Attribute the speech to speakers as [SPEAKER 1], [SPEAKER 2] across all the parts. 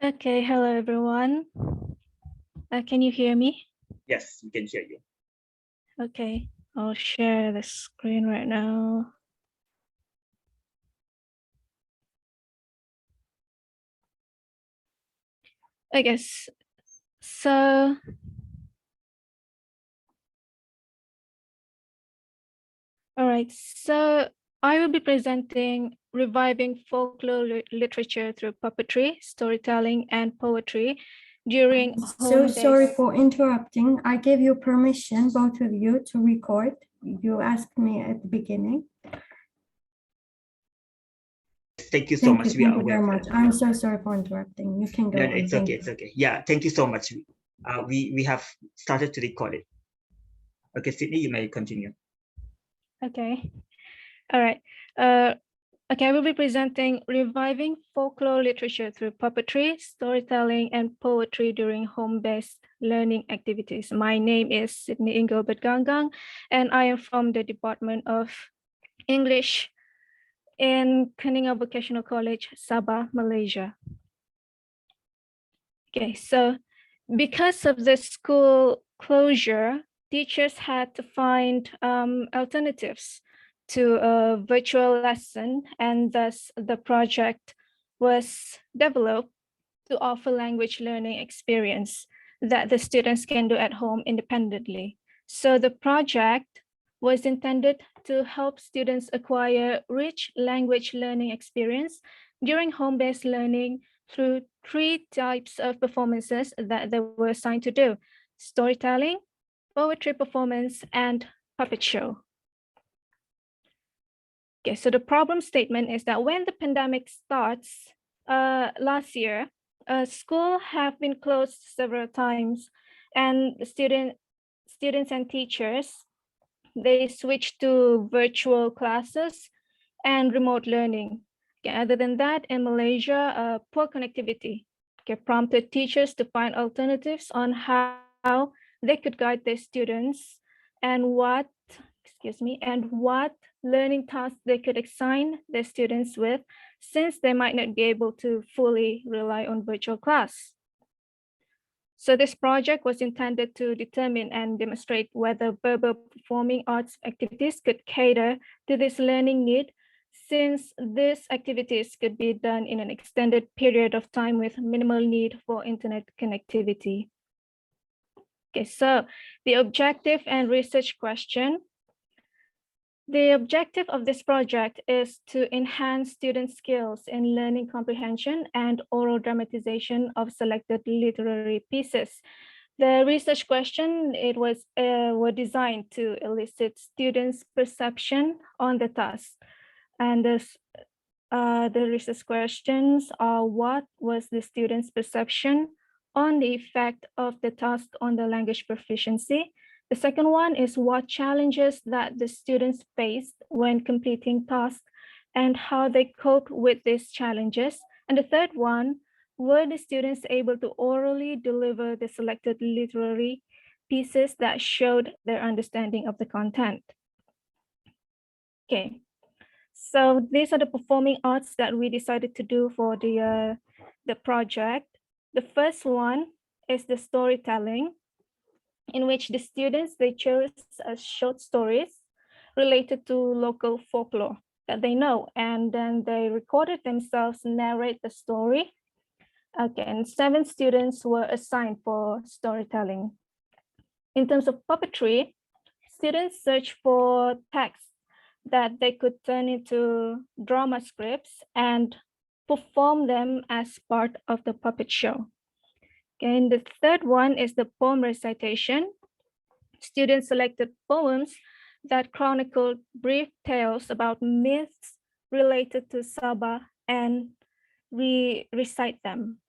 [SPEAKER 1] Okay, hello everyone. Can you hear me?
[SPEAKER 2] Yes, we can hear you.
[SPEAKER 1] Okay, I'll share the screen right now. I guess so. All right, so I will be presenting reviving folklore literature through puppetry, storytelling, and poetry during
[SPEAKER 3] So sorry
[SPEAKER 1] home-based.
[SPEAKER 3] for interrupting. I gave you permission, both of you, to record. You asked me at the beginning.
[SPEAKER 2] Thank you so much.
[SPEAKER 3] Thank you very much. I'm so sorry for interrupting. You can go
[SPEAKER 2] No,
[SPEAKER 3] on.
[SPEAKER 2] it's okay. It's okay. Yeah, thank you so much. We have started to record it. Okay, Sydney, you may continue.
[SPEAKER 1] Okay. All right. Okay, I will be presenting reviving folklore literature through puppetry, storytelling, and poetry during home-based learning activities. My name is Sydney Engelbert Ganggang, and I am from the Department of English in Kuningan Vocational College, Sabah, Malaysia. Okay, so because of the school closure, teachers had to find alternatives to a virtual lesson, and thus the project was developed to offer language learning experience that the students can do at home independently. So the project was intended to help students acquire rich language learning experience during home-based learning through 3 types of performances that they were assigned to do: storytelling, poetry performance, and puppet show. Okay, so the problem statement is that when the pandemic starts last year, school have been closed several times, and students and teachers, they switched to virtual classes and remote learning. Okay, other than that, in Malaysia, poor connectivity prompted teachers to find alternatives on how they could guide their students and what learning tasks they could assign their students with, since they might not be able to fully rely on virtual class. So this project was intended to determine and demonstrate whether verbal performing arts activities could cater to this learning need, since these activities could be done in an extended period of time with minimal need for internet connectivity. Okay, so the objective and research question. The objective of this project is to enhance student skills in learning comprehension and oral dramatization of selected literary pieces. The research question, it was were designed to elicit students' perception on the task. And the research questions are: what was the student's perception on the effect of the task on the language proficiency? The second one is what challenges that the students faced when completing tasks and how they cope with these challenges. And the third one, were the students able to orally deliver the selected literary pieces that showed their understanding of the content? Okay, so these are the performing arts that we decided to do for the project. The first one is the storytelling, in which the students, they chose short stories related to local folklore that they know, and then they recorded themselves narrate the story. Okay, and 7 students were assigned for storytelling. In terms of puppetry, students searched for texts that they could turn into drama scripts and perform them as part of the puppet show. Okay, and the third one is the poem recitation. Students selected poems that chronicled brief tales about myths related to Sabah and recite them.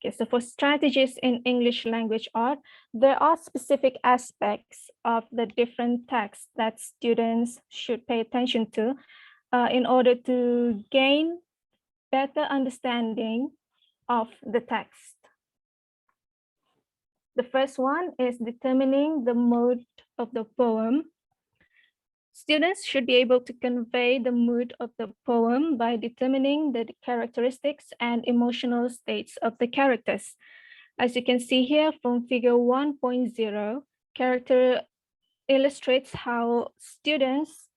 [SPEAKER 1] Okay, so for strategies in English language art, there are specific aspects of the different texts that students should pay attention to in order to gain better understanding of the text. The first one is determining the mode of the poem. Students should be able to convey the mood of the poem by determining the characteristics and emotional states of the characters. As you can see here from figure 1.0, character illustrates how students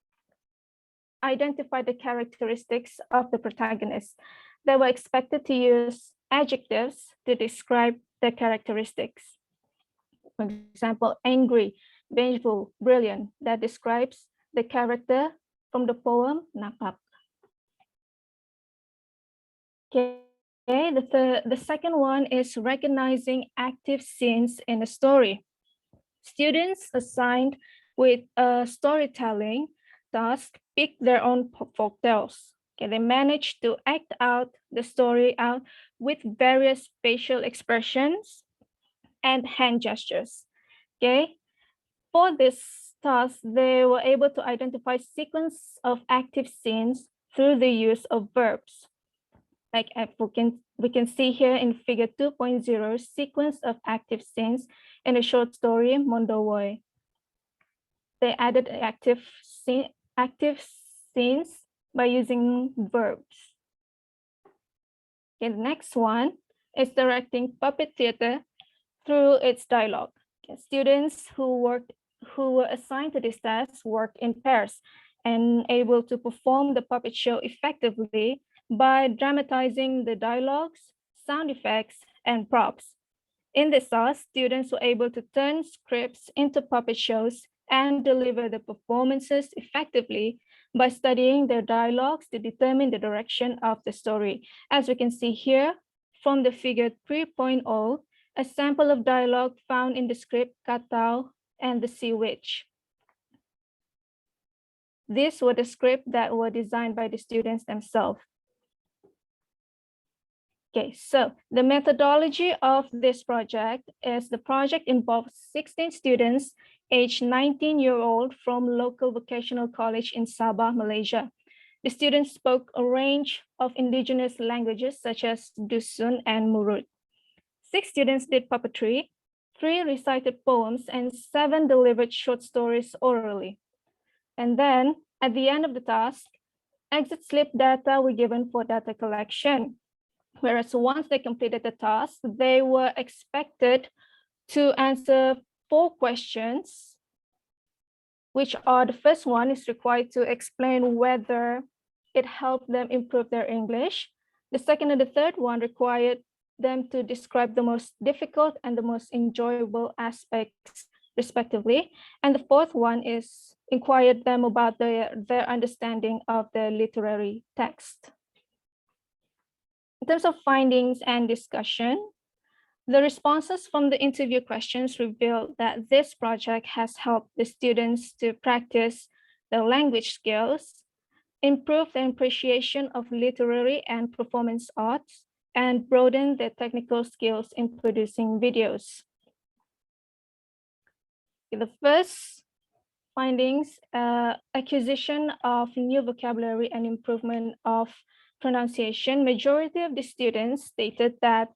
[SPEAKER 1] identify the characteristics of the protagonist. They were expected to use adjectives to describe the characteristics. For example, angry, vengeful, brilliant, that describes the character from the poem Nakak. Okay, the second one is recognizing active scenes in a story. Students assigned with a storytelling task pick their own folk tales. Okay, they manage to act out the story out with various facial expressions and hand gestures. Okay, for this task, they were able to identify sequence of active scenes through the use of verbs. Like we can see here in figure 2.0, sequence of active scenes in a short story, Mondowoy. They added active scenes by using verbs. Okay, the next one is directing puppet theater through its dialogue. Okay, students who were assigned to this task worked in pairs and able to perform the puppet show effectively by dramatizing the dialogues, sound effects, and props. In this task, students were able to turn scripts into puppet shows and deliver the performances effectively by studying their dialogues to determine the direction of the story. As we can see here from the figure 3.0, a sample of dialogue found in the script Katao and the Sea Witch. These were the scripts that were designed by the students themselves. Okay, so the methodology of this project is the project involves 16 students aged 19-year-old from local vocational college in Sabah, Malaysia. The students spoke a range of indigenous languages such as Dusun and Murut. 6 students did puppetry, 3 recited poems, and 7 delivered short stories orally. And then at the end of the task, exit slip data were given for data collection. Whereas once they completed the task, they were expected to answer 4 questions, which are the first one is required to explain whether it helped them improve their English. The second and the third one required them to describe the most difficult and the most enjoyable aspects respectively. And the fourth one is inquired them about their understanding of the literary text. In terms of findings and discussion, the responses from the interview questions revealed that this project has helped the students to practice their language skills, improve their appreciation of literary and performance arts, and broaden their technical skills in producing videos. The first findings, acquisition of new vocabulary and improvement of pronunciation. Majority of the students stated that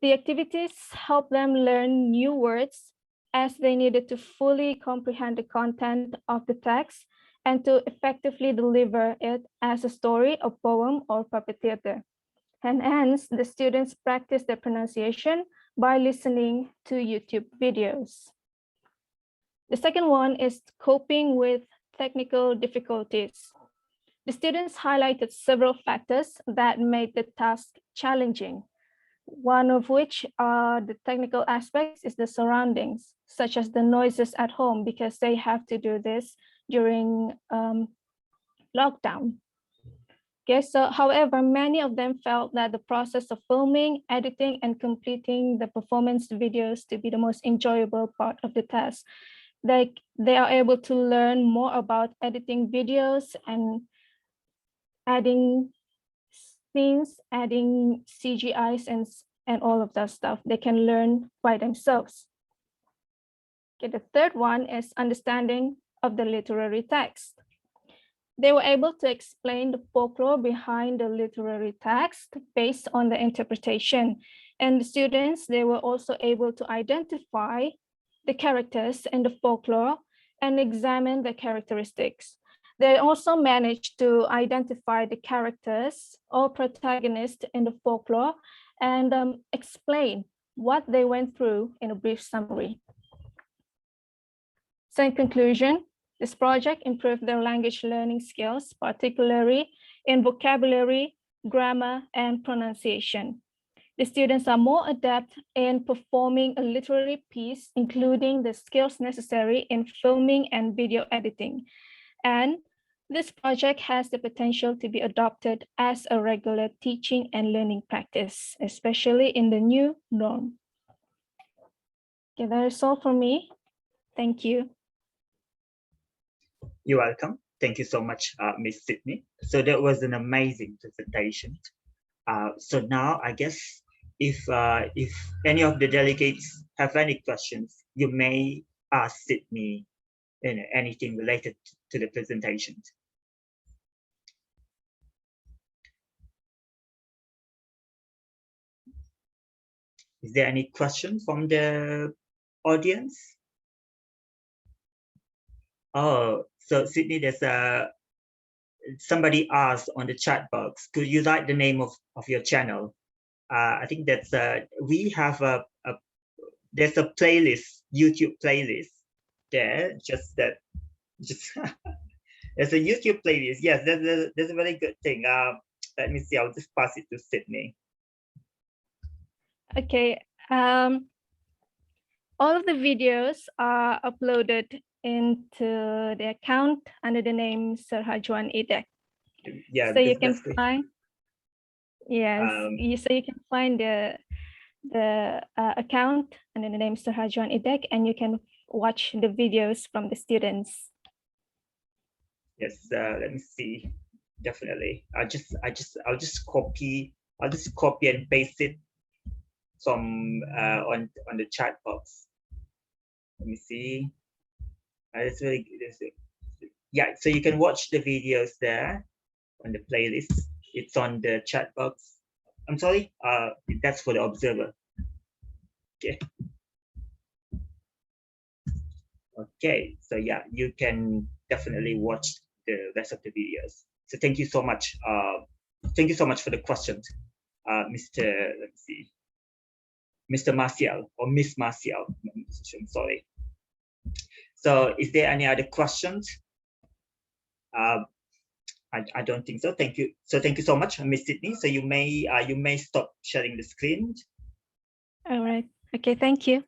[SPEAKER 1] the activities helped them learn new words as they needed to fully comprehend the content of the text and to effectively deliver it as a story, a poem, or puppet theater. And hence, the students practice their pronunciation by listening to YouTube videos. The second one is coping with technical difficulties. The students highlighted several factors that made the task challenging. One of which are the technical aspects is the surroundings, such as the noises at home, because they have to do this during lockdown. Okay, so however, many of them felt that the process of filming, editing, and completing the performance videos to be the most enjoyable part of the task. They are able to learn more about editing videos and adding scenes, adding CGIs and all of that stuff. They can learn by themselves. Okay, the third one is understanding of the literary text. They were able to explain the folklore behind the literary text based on the interpretation. And the students, they were also able to identify the characters in the folklore and examine the characteristics. They also managed to identify the characters or protagonists in the folklore and explain what they went through in a brief summary. So in conclusion, this project improved their language learning skills, particularly in vocabulary, grammar, and pronunciation. The students are more adept in performing a literary piece, including the skills necessary in filming and video editing. And this project has the potential to be adopted as a regular teaching and learning practice, especially in the new norm. Okay, that is all for me. Thank you.
[SPEAKER 2] You're welcome. Thank you so much, Ms. Sydney. So that was an amazing presentation. So now I guess if any of the delegates have any questions, you may ask Sydney anything related to the presentation. Is there any question from the audience? Oh, so Sydney, there's somebody asked on the chat box, could you write the name of your channel? I think that's we have there's a playlist, YouTube playlist there. Just there's a YouTube playlist. Yes, that's a very good thing. Let me see. I'll just pass it to Sydney.
[SPEAKER 1] Okay. All of the videos are uploaded into the account under the name Sir Hajuan Edek.
[SPEAKER 2] Yeah.
[SPEAKER 1] So you can find. Yes. So you can find the account under the name Sir Hajuan Edek, and you can watch the videos from the students.
[SPEAKER 2] Yes. Let me see. Definitely. I'll just copy and paste it from on the chat box. Let me see. That's really good. Yeah, so you can watch the videos there on the playlist. It's on the chat box. I'm sorry, that's for the observer. Okay. Okay, so yeah, you can definitely watch the rest of the videos. So thank you so much. Thank you so much for the questions, Mr. Let's see, Mr. Marcial or Miss Marcial. I'm sorry. So is there any other questions? I don't think so. Thank you. So thank you so much, Miss Sydney. So you may stop sharing the screen.
[SPEAKER 1] All right. Okay. Thank you.